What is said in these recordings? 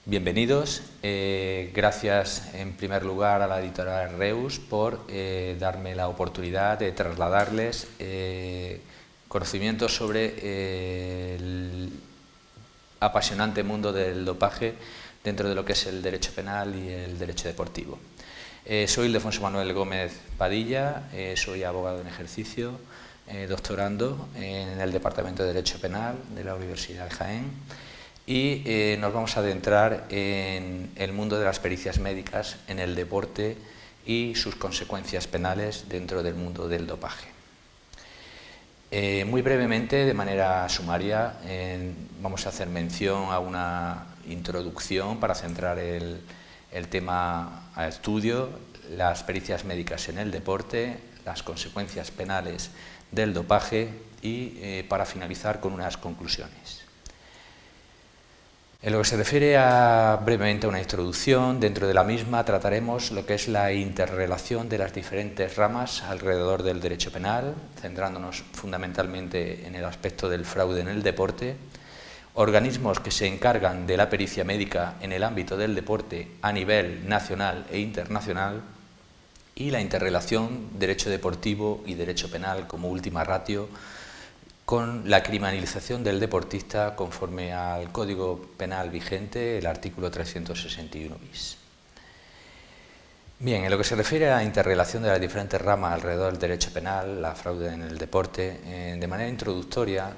Bienvenidos. Gracias en primer lugar a la editorial Reus por darme la oportunidad de trasladarles conocimientos sobre el apasionante mundo del dopaje dentro de lo que es el derecho penal y el derecho deportivo. Soy Ildefonso Manuel Gómez Padilla, soy abogado en ejercicio, doctorando en el Departamento de Derecho Penal de la Universidad de Jaén. Y nos vamos a adentrar en el mundo de las pericias médicas en el deporte y sus consecuencias penales dentro del mundo del dopaje. Muy brevemente, de manera sumaria, vamos a hacer mención a una introducción para centrar el tema a estudio, las pericias médicas en el deporte, las consecuencias penales del dopaje y para finalizar con unas conclusiones. En lo que se refiere brevemente a una introducción, dentro de la misma trataremos lo que es la interrelación de las diferentes ramas alrededor del derecho penal, centrándonos fundamentalmente en el aspecto del fraude en el deporte, organismos que se encargan de la pericia médica en el ámbito del deporte a nivel nacional e internacional y la interrelación derecho deportivo y derecho penal como última ratio con la criminalización del deportista conforme al Código Penal vigente, el artículo 361 bis. Bien, en lo que se refiere a la interrelación de las diferentes ramas alrededor del derecho penal, la fraude en el deporte, de manera introductoria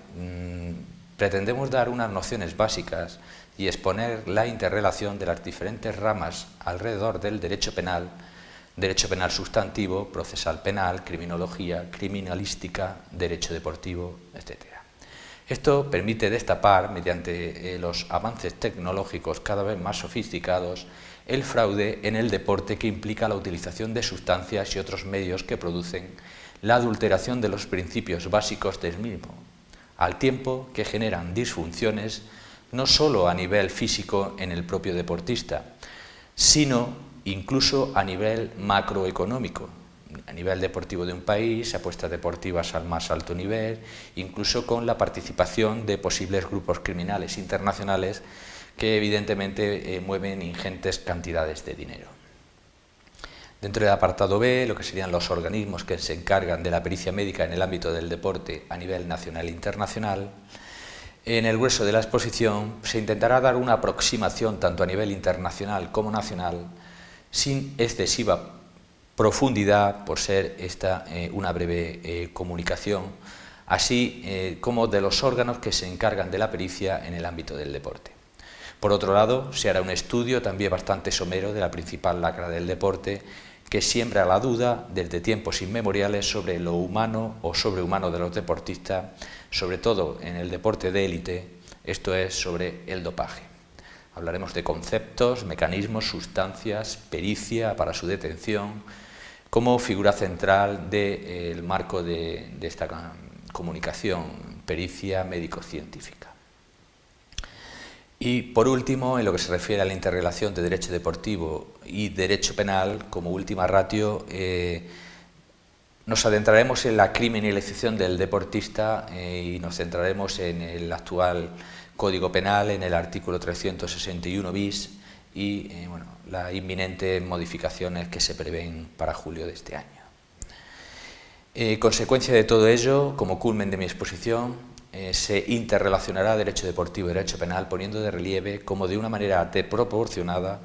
pretendemos dar unas nociones básicas y exponer la interrelación de las diferentes ramas alrededor del derecho penal sustantivo, procesal penal, criminología, criminalística, derecho deportivo, etc. Esto permite destapar, mediante los avances tecnológicos cada vez más sofisticados, el fraude en el deporte que implica la utilización de sustancias y otros medios que producen la adulteración de los principios básicos del mismo, al tiempo que generan disfunciones no solo a nivel físico en el propio deportista, sino incluso a nivel macroeconómico, a nivel deportivo de un país, apuestas deportivas al más alto nivel, incluso con la participación de posibles grupos criminales internacionales que evidentemente mueven ingentes cantidades de dinero. Dentro del apartado B, lo que serían los organismos que se encargan de la pericia médica en el ámbito del deporte a nivel nacional e internacional, en el grueso de la exposición se intentará dar una aproximación tanto a nivel internacional como nacional, sin excesiva profundidad, por ser esta una breve comunicación, así como de los órganos que se encargan de la pericia en el ámbito del deporte. Por otro lado, se hará un estudio también bastante somero de la principal lacra del deporte, que siembra la duda desde tiempos inmemoriales sobre lo humano o sobrehumano de los deportistas, sobre todo en el deporte de élite, esto es, sobre el dopaje. Hablaremos de conceptos, mecanismos, sustancias, pericia para su detención, como figura central del marco de esta comunicación, pericia médico-científica. Y por último, en lo que se refiere a la interrelación de derecho deportivo y derecho penal, como última ratio, nos adentraremos en la criminalización del deportista y nos centraremos en el actual Código Penal, en el artículo 361 bis y las inminentes modificaciones que se prevén para julio de este año. Consecuencia de todo ello, como culmen de mi exposición, se interrelacionará derecho deportivo y derecho penal, poniendo de relieve cómo de una manera desproporcionada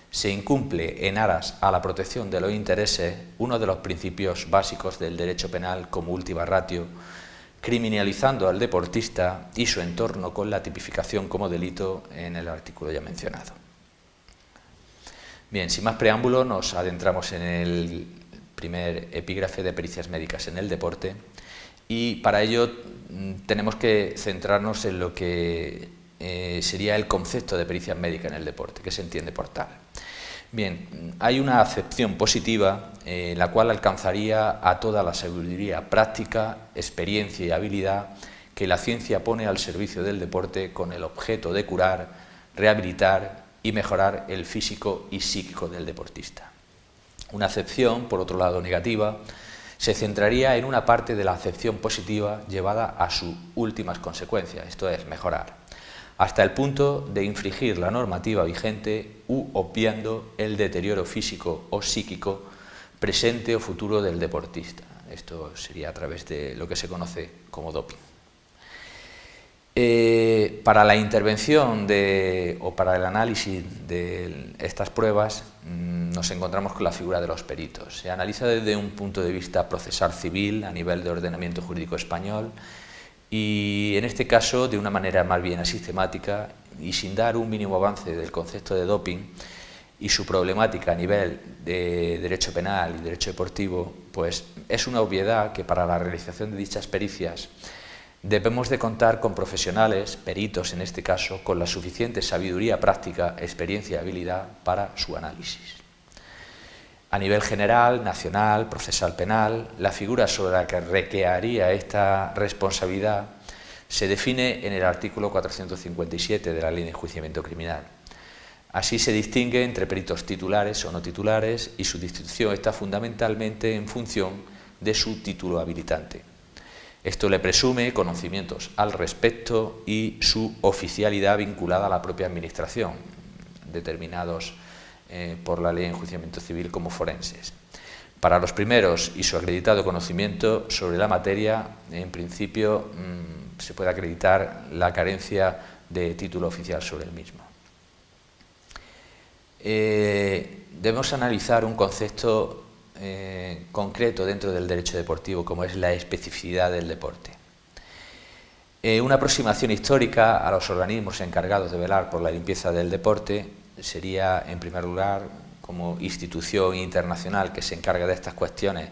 se incumple en aras a la protección de los intereses uno de los principios básicos del derecho penal como última ratio, criminalizando al deportista y su entorno con la tipificación como delito en el artículo ya mencionado. Bien, sin más preámbulo, nos adentramos en el primer epígrafe de pericias médicas en el deporte y para ello tenemos que centrarnos en lo que sería el concepto de pericia médica en el deporte, que se entiende por tal. Bien, hay una acepción positiva, la cual alcanzaría a toda la sabiduría práctica, experiencia y habilidad que la ciencia pone al servicio del deporte con el objeto de curar, rehabilitar y mejorar el físico y psíquico del deportista. Una acepción, por otro lado, negativa, se centraría en una parte de la acepción positiva llevada a sus últimas consecuencias, esto es, mejorar. hasta el punto de infringir la normativa vigente u obviando el deterioro físico o psíquico presente o futuro del deportista. Esto sería a través de lo que se conoce como doping. Para la intervención o para el análisis de estas pruebas nos encontramos con la figura de los peritos. Se analiza desde un punto de vista procesal civil a nivel de ordenamiento jurídico español y en este caso de una manera más bien asistemática y sin dar un mínimo avance del concepto de doping y su problemática a nivel de derecho penal y derecho deportivo, pues es una obviedad que para la realización de dichas pericias debemos de contar con profesionales, peritos en este caso, con la suficiente sabiduría práctica, experiencia y habilidad para su análisis. A nivel general, nacional, procesal penal, la figura sobre la que recaería esta responsabilidad se define en el artículo 457 de la Ley de Enjuiciamiento Criminal. Así se distingue entre peritos titulares o no titulares y su distinción está fundamentalmente en función de su título habilitante. Esto le presume conocimientos al respecto y su oficialidad vinculada a la propia administración, determinados por la Ley de Enjuiciamiento Civil como forenses. Para los primeros y su acreditado conocimiento sobre la materia, en principio se puede acreditar la carencia de título oficial sobre el mismo. Debemos analizar un concepto concreto dentro del derecho deportivo, como es la especificidad del deporte. Una aproximación histórica a los organismos encargados de velar por la limpieza del deporte sería, en primer lugar, como institución internacional que se encarga de estas cuestiones,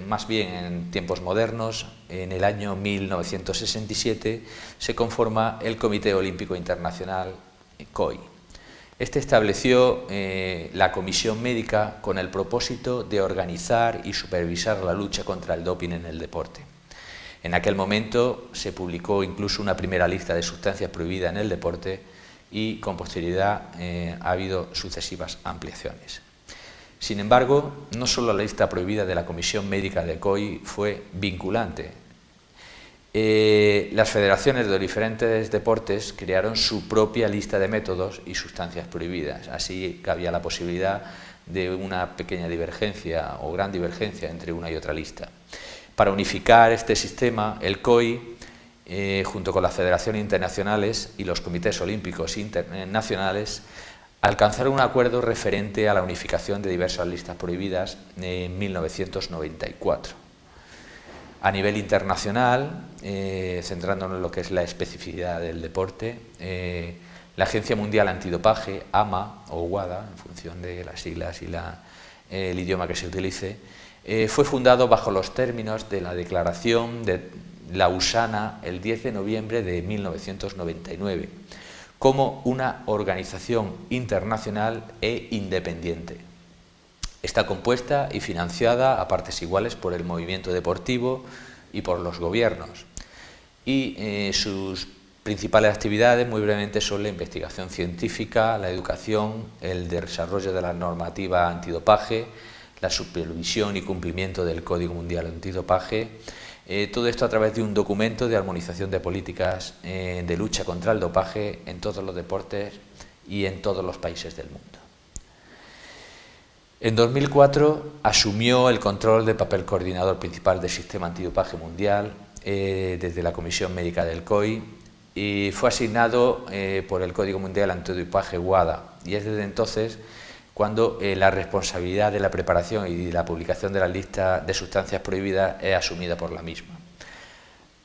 más bien en tiempos modernos. En el año 1967 se conforma el Comité Olímpico Internacional, COI. Este estableció la comisión médica con el propósito de organizar y supervisar la lucha contra el doping en el deporte. En aquel momento se publicó incluso una primera lista de sustancias prohibidas en el deporte y con posterioridad ha habido sucesivas ampliaciones. Sin embargo, no solo la lista prohibida de la Comisión Médica de COI fue vinculante. Las federaciones de los diferentes deportes crearon su propia lista de métodos y sustancias prohibidas. Así que había la posibilidad de una pequeña divergencia o gran divergencia entre una y otra lista. Para unificar este sistema, el COI, junto con las federaciones internacionales y los comités olímpicos nacionales, alcanzaron un acuerdo referente a la unificación de diversas listas prohibidas en 1994. A nivel internacional, centrándonos en lo que es la especificidad del deporte, la Agencia Mundial Antidopaje, AMA o WADA, en función de las siglas y el idioma que se utilice, fue fundado bajo los términos de la Declaración de Lausana el 10 de noviembre de 1999, como una organización internacional e independiente. Está compuesta y financiada a partes iguales por el movimiento deportivo y por los gobiernos. Y sus principales actividades, muy brevemente, son la investigación científica, la educación, el desarrollo de la normativa antidopaje, la supervisión y cumplimiento del Código Mundial Antidopaje. Todo esto a través de un documento de armonización de políticas de lucha contra el dopaje en todos los deportes y en todos los países del mundo. En 2004 asumió el control del papel coordinador principal del sistema antidopaje mundial desde la Comisión Médica del COI y fue asignado por el Código Mundial Antidopaje WADA, y es desde entonces cuando la responsabilidad de la preparación y la publicación de la lista de sustancias prohibidas es asumida por la misma.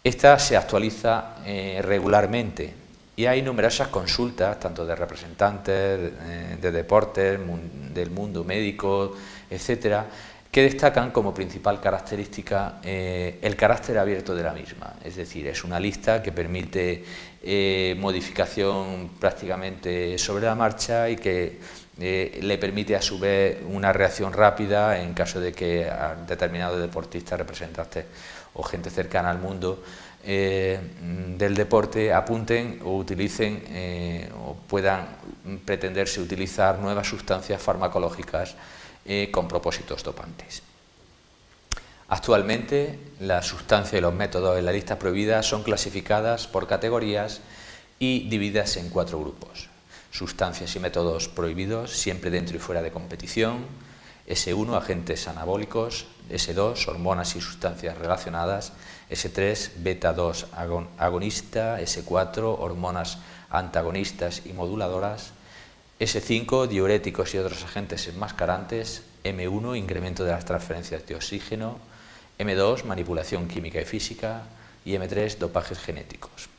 Esta se actualiza regularmente y hay numerosas consultas, tanto de representantes de deportes, del mundo médico, etcétera, que destacan como principal característica el carácter abierto de la misma. Es decir, es una lista que permite modificación prácticamente sobre la marcha y que le permite a su vez una reacción rápida en caso de que a determinados deportistas, representantes o gente cercana al mundo del deporte apunten o utilicen o puedan pretenderse utilizar nuevas sustancias farmacológicas con propósitos dopantes. Actualmente, las sustancias y los métodos en la lista prohibida son clasificadas por categorías y divididas en 4 grupos. Sustancias y métodos prohibidos, siempre dentro y fuera de competición. S1, agentes anabólicos. S2, hormonas y sustancias relacionadas. S3, beta-2 agonista. S4, hormonas antagonistas y moduladoras. S5, diuréticos y otros agentes enmascarantes. M1, incremento de las transferencias de oxígeno. M2, manipulación química y física. Y M3, dopajes genéticos.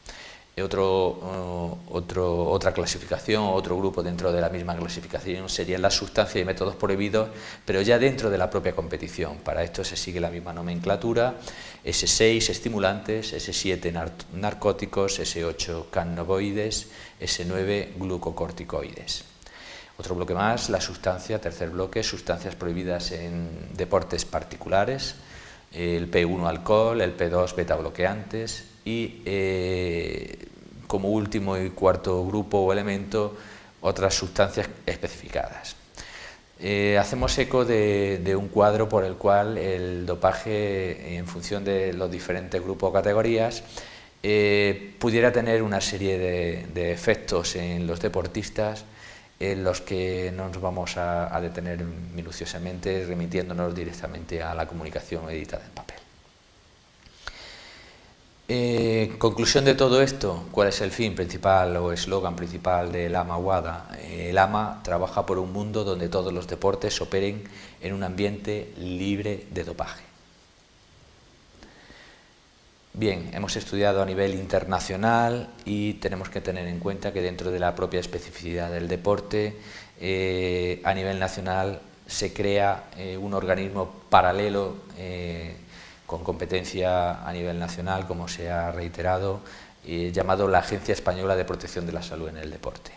Otra clasificación, otro grupo dentro de la misma clasificación serían las sustancias y métodos prohibidos, pero ya dentro de la propia competición. Para esto se sigue la misma nomenclatura: S6, estimulantes; S7, narcóticos; S8, cannabinoides; S9, glucocorticoides. Otro bloque más, la sustancia, tercer bloque, sustancias prohibidas en deportes particulares: el P1, alcohol; el P2, beta-bloqueantes; y como último y cuarto grupo o elemento, otras sustancias especificadas. Hacemos eco de un cuadro por el cual el dopaje, en función de los diferentes grupos o categorías, pudiera tener una serie de efectos en los deportistas, en los que no nos vamos a detener minuciosamente, remitiéndonos directamente a la comunicación editada en papel. Conclusión de todo esto, ¿cuál es el fin principal o eslogan principal del AMA-WADA? El AMA trabaja por un mundo donde todos los deportes operen en un ambiente libre de dopaje. Bien, hemos estudiado a nivel internacional y tenemos que tener en cuenta que dentro de la propia especificidad del deporte, a nivel nacional se crea un organismo paralelo con competencia a nivel nacional, como se ha reiterado, llamado la Agencia Española de Protección de la Salud en el Deporte.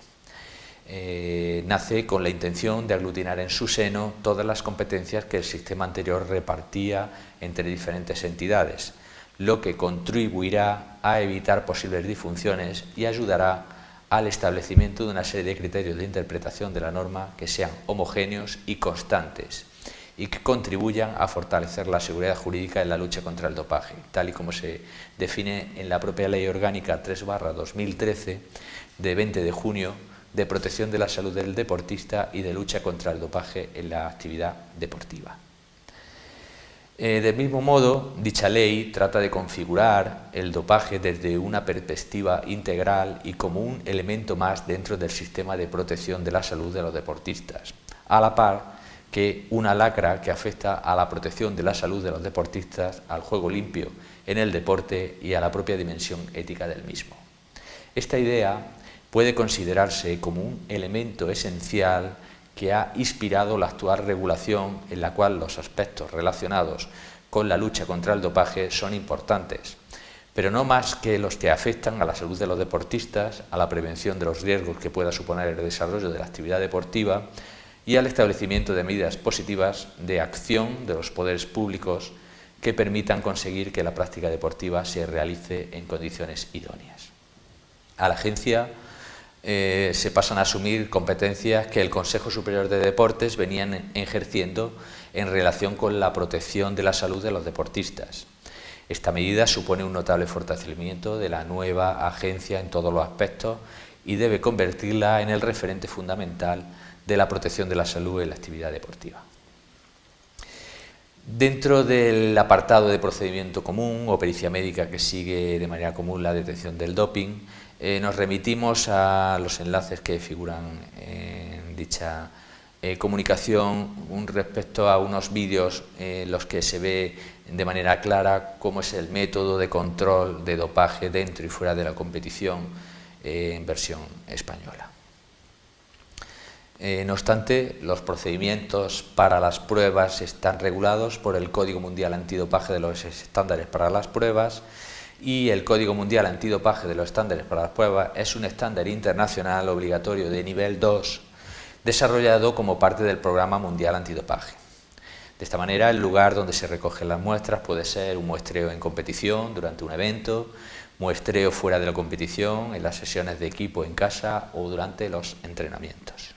Nace con la intención de aglutinar en su seno todas las competencias que el sistema anterior repartía entre diferentes entidades, lo que contribuirá a evitar posibles disfunciones y ayudará al establecimiento de una serie de criterios de interpretación de la norma que sean homogéneos y constantes, y que contribuyan a fortalecer la seguridad jurídica en la lucha contra el dopaje, tal y como se define en la propia Ley Orgánica 3/2013 de 20 de junio de protección de la salud del deportista y de lucha contra el dopaje en la actividad deportiva. Del mismo modo, dicha ley trata de configurar el dopaje desde una perspectiva integral y como un elemento más dentro del sistema de protección de la salud de los deportistas, a la par que una lacra que afecta a la protección de la salud de los deportistas, al juego limpio en el deporte y a la propia dimensión ética del mismo. Esta idea puede considerarse como un elemento esencial que ha inspirado la actual regulación, en la cual los aspectos relacionados con la lucha contra el dopaje son importantes, pero no más que los que afectan a la salud de los deportistas, a la prevención de los riesgos que pueda suponer el desarrollo de la actividad deportiva y al establecimiento de medidas positivas de acción de los poderes públicos que permitan conseguir que la práctica deportiva se realice en condiciones idóneas. A la agencia se pasan a asumir competencias que el Consejo Superior de Deportes venían ejerciendo en relación con la protección de la salud de los deportistas. Esta medida supone un notable fortalecimiento de la nueva agencia en todos los aspectos y debe convertirla en el referente fundamental de la protección de la salud en la actividad deportiva. Dentro del apartado de procedimiento común o pericia médica que sigue de manera común la detección del doping, nos remitimos a los enlaces que figuran en dicha comunicación respecto a unos vídeos en los que se ve de manera clara cómo es el método de control de dopaje dentro y fuera de la competición en versión española. No obstante, los procedimientos para las pruebas están regulados por el Código Mundial Antidopaje de los estándares para las pruebas, y el Código Mundial Antidopaje de los estándares para las pruebas es un estándar internacional obligatorio de nivel 2 desarrollado como parte del Programa Mundial Antidopaje. De esta manera, el lugar donde se recogen las muestras puede ser un muestreo en competición durante un evento, muestreo fuera de la competición, en las sesiones de equipo en casa o durante los entrenamientos.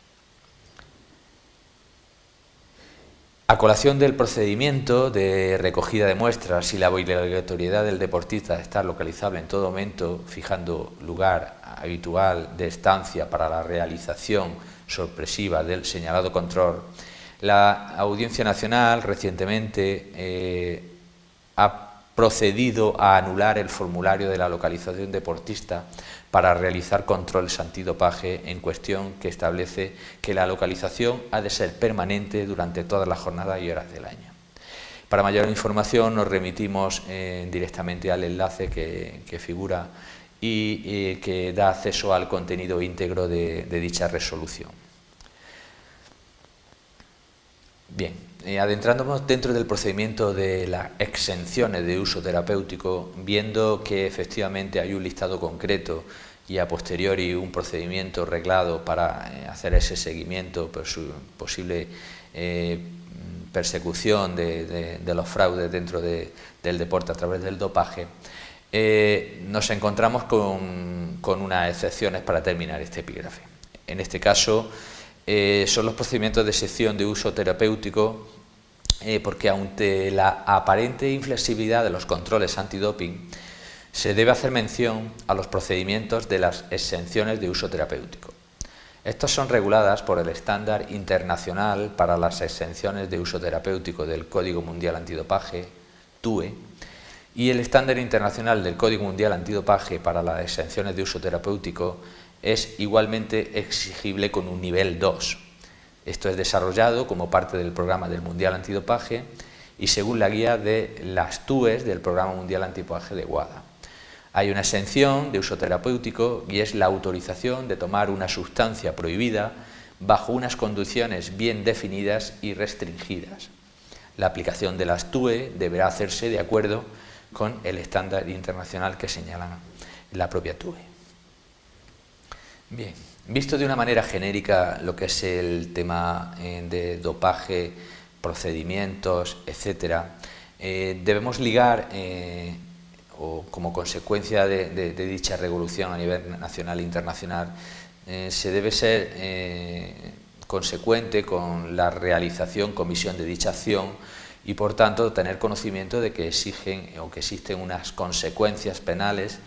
A colación del procedimiento de recogida de muestras y la obligatoriedad del deportista de estar localizable en todo momento, fijando lugar habitual de estancia para la realización sorpresiva del señalado control, la Audiencia Nacional recientemente ha procedido a anular el formulario de la localización deportista para realizar controles antidopaje en cuestión, que establece que la localización ha de ser permanente durante todas las jornadas y horas del año. Para mayor información nos remitimos directamente al enlace que figura y que da acceso al contenido íntegro de dicha resolución. Bien, adentrándonos dentro del procedimiento de las exenciones de uso terapéutico, viendo que efectivamente hay un listado concreto y a posteriori un procedimiento reglado para hacer ese seguimiento por su posible persecución de los fraudes dentro del deporte a través del dopaje, nos encontramos con unas excepciones para terminar este epígrafe. En este caso son los procedimientos de exención de uso terapéutico, porque ante la aparente inflexibilidad de los controles antidoping, se debe hacer mención a los procedimientos de las exenciones de uso terapéutico. Estas son reguladas por el estándar internacional para las exenciones de uso terapéutico del Código Mundial Antidopaje, TUE, y el estándar internacional del Código Mundial Antidopaje para las exenciones de uso terapéutico es igualmente exigible con un nivel 2. Esto es desarrollado como parte del programa del Mundial Antidopaje y según la guía de las TUEs del Programa Mundial Antidopaje de WADA. Hay una exención de uso terapéutico y es la autorización de tomar una sustancia prohibida bajo unas condiciones bien definidas y restringidas. La aplicación de las TUE deberá hacerse de acuerdo con el estándar internacional que señalan la propia TUE. Bien, visto de una manera genérica lo que es el tema de dopaje, procedimientos, etcétera, debemos ligar o como consecuencia de dicha revolución a nivel nacional e internacional, se debe ser consecuente con la realización, comisión de dicha acción y por tanto tener conocimiento de que existen unas consecuencias penales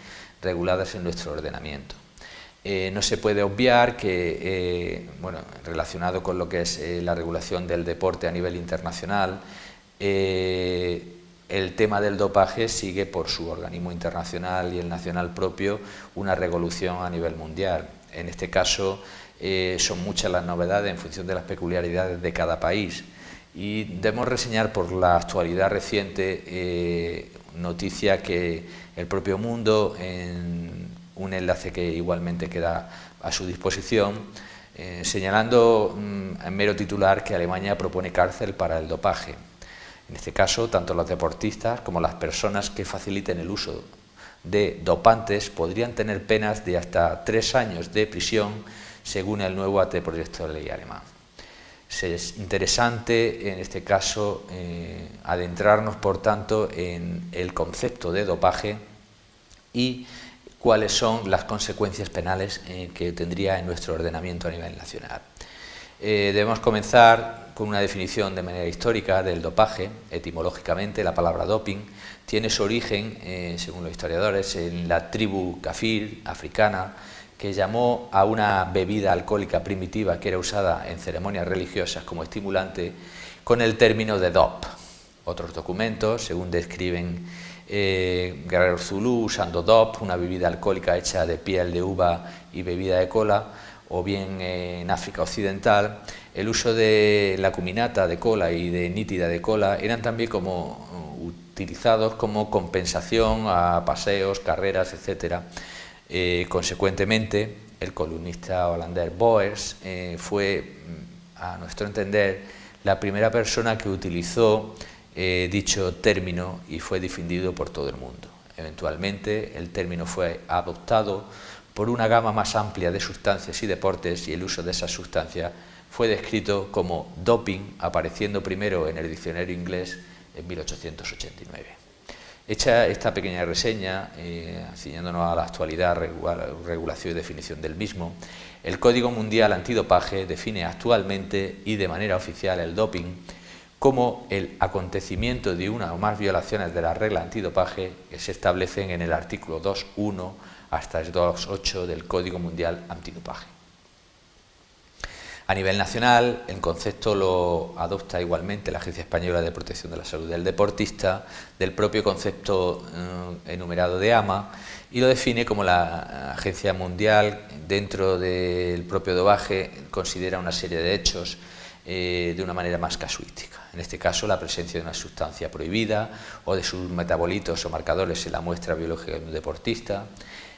reguladas en nuestro ordenamiento. No se puede obviar que, relacionado con lo que es la regulación del deporte a nivel internacional, el tema del dopaje sigue por su organismo internacional y el nacional propio una regulación a nivel mundial. En este caso son muchas las novedades en función de las peculiaridades de cada país y debemos reseñar por la actualidad reciente noticia que el propio Mundo, en un enlace que igualmente queda a su disposición, señalando en mero titular que Alemania propone cárcel para el dopaje. En este caso, tanto los deportistas como las personas que faciliten el uso de dopantes podrían tener penas de hasta 3 años de prisión, según el nuevo anteproyecto de ley alemán. Es interesante, en este caso, adentrarnos, por tanto, en el concepto de dopaje y cuáles son las consecuencias penales que tendría en nuestro ordenamiento a nivel nacional. Debemos comenzar con una definición de manera histórica del dopaje. Etimológicamente, la palabra doping tiene su origen, según los historiadores, en la tribu kafir africana, que llamó a una bebida alcohólica primitiva que era usada en ceremonias religiosas como estimulante con el término de dop. Otros documentos, según describen guerreros zulú usando dop, una bebida alcohólica hecha de piel de uva y bebida de cola, o bien en África Occidental, el uso de la cuminata de cola y de nítida de cola eran también como utilizados como compensación a paseos, carreras, etc. Consecuentemente, el columnista holandés Boers fue, a nuestro entender, la primera persona que utilizó dicho término y fue difundido por todo el mundo. Eventualmente, el término fue adoptado por una gama más amplia de sustancias y deportes y el uso de esas sustancias fue descrito como doping, apareciendo primero en el diccionario inglés en 1889. Hecha esta pequeña reseña, ciñéndonos a la actualidad, regulación y definición del mismo, el Código Mundial Antidopaje define actualmente y de manera oficial el doping como el acontecimiento de una o más violaciones de las reglas antidopaje que se establecen en el artículo 2.1 hasta el 2.8 del Código Mundial Antidopaje. A nivel nacional, el concepto lo adopta igualmente la Agencia Española de Protección de la Salud del Deportista, del propio concepto enumerado de AMA, y lo define como la Agencia Mundial, dentro del propio dopaje, considera una serie de hechos de una manera más casuística. En este caso, la presencia de una sustancia prohibida o de sus metabolitos o marcadores en la muestra biológica de un deportista,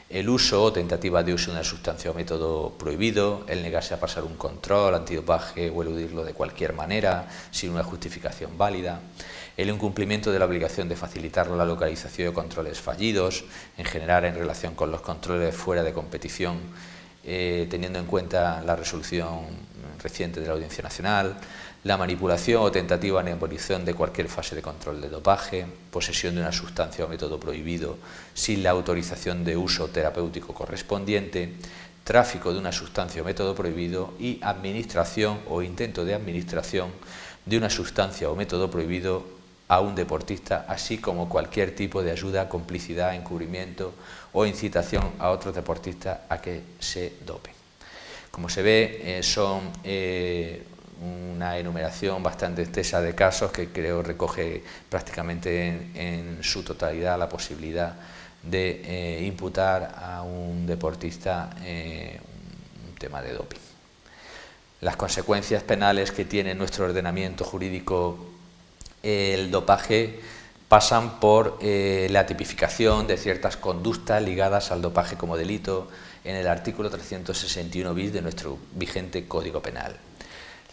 el uso o tentativa de uso de una sustancia o método prohibido, el negarse a pasar un control antidopaje o eludirlo de cualquier manera, sin una justificación válida, el incumplimiento de la obligación de facilitar la localización de controles fallidos, en general en relación con los controles fuera de competición, teniendo en cuenta la resolución reciente de la Audiencia Nacional, la manipulación o tentativa de abolición de cualquier fase de control de dopaje, posesión de una sustancia o método prohibido sin la autorización de uso terapéutico correspondiente, tráfico de una sustancia o método prohibido y administración o intento de administración de una sustancia o método prohibido a un deportista, así como cualquier tipo de ayuda, complicidad, encubrimiento o incitación a otros deportistas a que se dopen. Como se ve, son una enumeración bastante extensa de casos que creo recoge prácticamente en su totalidad la posibilidad de imputar a un deportista un tema de doping. Las consecuencias penales que tiene nuestro ordenamiento jurídico el dopaje pasan por la tipificación de ciertas conductas ligadas al dopaje como delito en el artículo 361 bis de nuestro vigente Código Penal.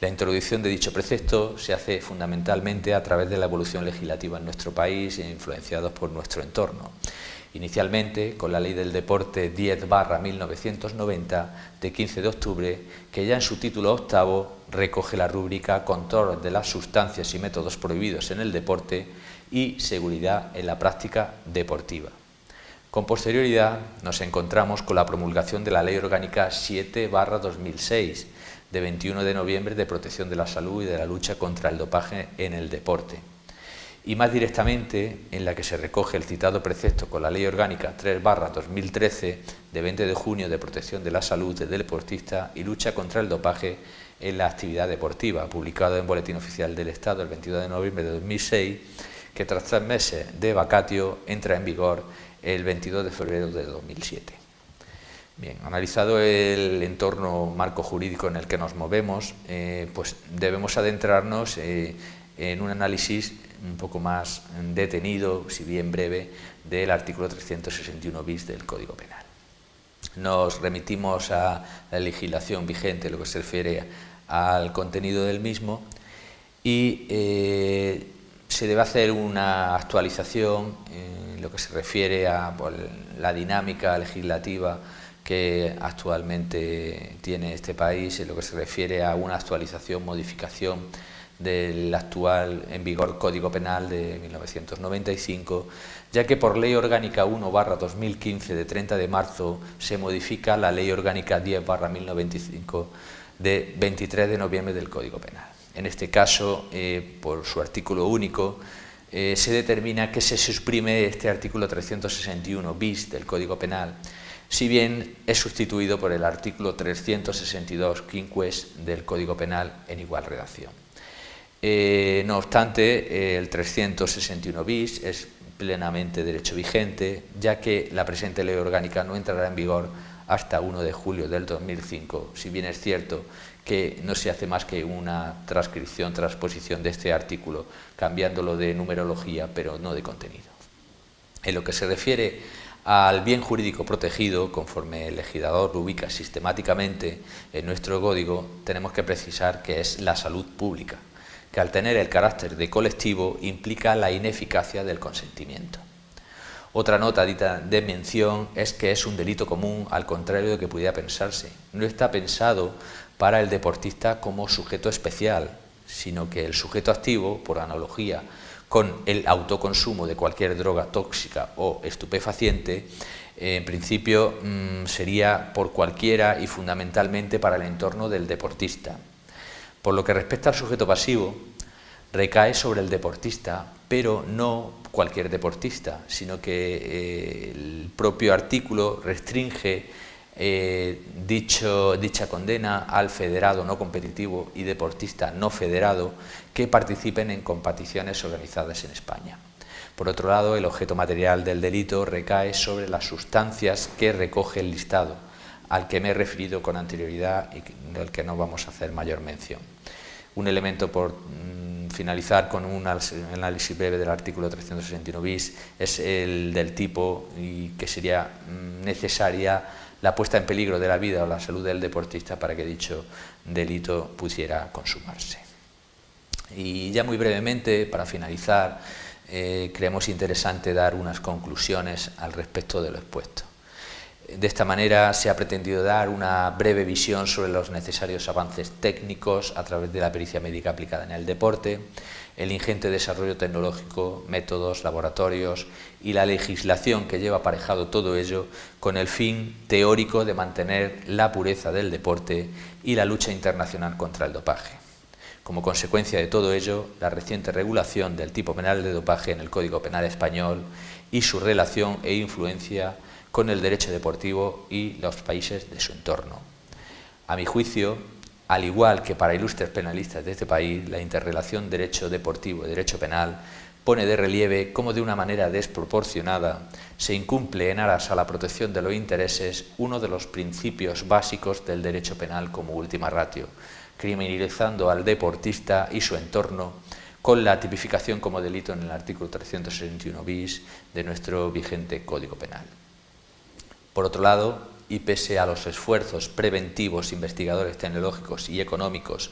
La introducción de dicho precepto se hace fundamentalmente a través de la evolución legislativa en nuestro país e influenciados por nuestro entorno. Inicialmente con la Ley del Deporte 10/1990 de 15 de octubre, que ya en su título octavo recoge la rúbrica Control de las sustancias y métodos prohibidos en el deporte y seguridad en la práctica deportiva. Con posterioridad nos encontramos con la promulgación de la Ley Orgánica 7/2006 de 21 de noviembre de protección de la salud y de la lucha contra el dopaje en el deporte, y más directamente en la que se recoge el citado precepto con la Ley Orgánica 3/2013 de 20 de junio de protección de la salud del deportista y lucha contra el dopaje en la actividad deportiva, publicado en Boletín Oficial del Estado el 22 de noviembre de 2006, que tras 3 meses de vacatio entra en vigor el 22 de febrero de 2007. Bien, analizado el entorno marco jurídico en el que nos movemos, pues debemos adentrarnos en un análisis un poco más detenido, si bien breve, del artículo 361 bis del Código Penal. Nos remitimos a la legislación vigente en lo que se refiere al contenido del mismo y se debe hacer una actualización en lo que se refiere a la dinámica legislativa que actualmente tiene este país, en lo que se refiere a una actualización, modificación del actual en vigor Código Penal de 1995, ya que por Ley Orgánica 1/2015 de 30 de marzo se modifica la Ley Orgánica 10/1095 de 23 de noviembre del Código Penal. En este caso, por su artículo único, se determina que se suprime este artículo 361 bis del Código Penal, si bien es sustituido por el artículo 362 quinques del Código Penal en igual redacción. No obstante, el 361 bis es plenamente derecho vigente, ya que la presente ley orgánica no entrará en vigor hasta 1 de julio del 2005, si bien es cierto que no se hace más que una transposición de este artículo, cambiándolo de numerología, pero no de contenido. En lo que se refiere al bien jurídico protegido, conforme el legislador lo ubica sistemáticamente en nuestro código, tenemos que precisar que es la salud pública, que al tener el carácter de colectivo implica la ineficacia del consentimiento. Otra nota de mención es que es un delito común, al contrario de que pudiera pensarse. No está pensado para el deportista como sujeto especial, sino que el sujeto activo, por analogía con el autoconsumo de cualquier droga tóxica o estupefaciente, en principio sería por cualquiera y fundamentalmente para el entorno del deportista. Por lo que respecta al sujeto pasivo, recae sobre el deportista, pero no cualquier deportista, sino que el propio artículo restringe dicha condena al federado no competitivo y deportista no federado que participen en competiciones organizadas en España. Por otro lado, el objeto material del delito recae sobre las sustancias que recoge el listado, al que me he referido con anterioridad y del que no vamos a hacer mayor mención. Un elemento por finalizar con un análisis breve del artículo 361 bis es el del tipo y que sería necesaria la puesta en peligro de la vida o la salud del deportista para que dicho delito pudiera consumarse. Y ya muy brevemente, para finalizar, creemos interesante dar unas conclusiones al respecto de lo expuesto. De esta manera se ha pretendido dar una breve visión sobre los necesarios avances técnicos a través de la pericia médica aplicada en el deporte, el ingente desarrollo tecnológico, métodos, laboratorios y la legislación que lleva aparejado todo ello con el fin teórico de mantener la pureza del deporte y la lucha internacional contra el dopaje. Como consecuencia de todo ello, la reciente regulación del tipo penal de dopaje en el Código Penal español y su relación e influencia con el derecho deportivo y los países de su entorno. A mi juicio, al igual que para ilustres penalistas de este país, la interrelación derecho deportivo y derecho penal pone de relieve cómo de una manera desproporcionada se incumple en aras a la protección de los intereses uno de los principios básicos del derecho penal como última ratio, criminalizando al deportista y su entorno con la tipificación como delito en el artículo 361 bis de nuestro vigente Código Penal. Por otro lado, y pese a los esfuerzos preventivos, investigadores tecnológicos y económicos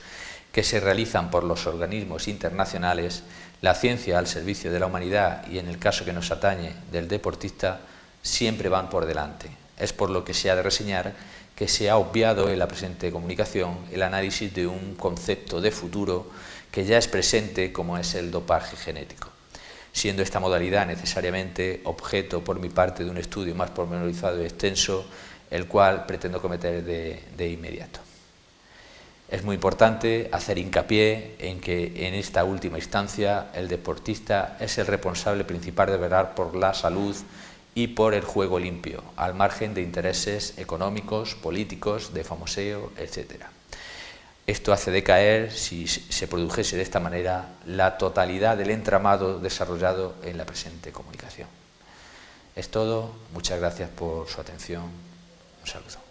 que se realizan por los organismos internacionales, la ciencia al servicio de la humanidad y en el caso que nos atañe del deportista siempre van por delante. Es por lo que se ha de reseñar que se ha obviado en la presente comunicación el análisis de un concepto de futuro que ya es presente como es el dopaje genético, siendo esta modalidad necesariamente objeto por mi parte de un estudio más pormenorizado y extenso, el cual pretendo cometer de inmediato. Es muy importante hacer hincapié en que en esta última instancia el deportista es el responsable principal de velar por la salud y por el juego limpio, al margen de intereses económicos, políticos, de famoseo, etc. Esto hace decaer, si se produjese de esta manera, la totalidad del entramado desarrollado en la presente comunicación. Es todo, muchas gracias por su atención, un saludo.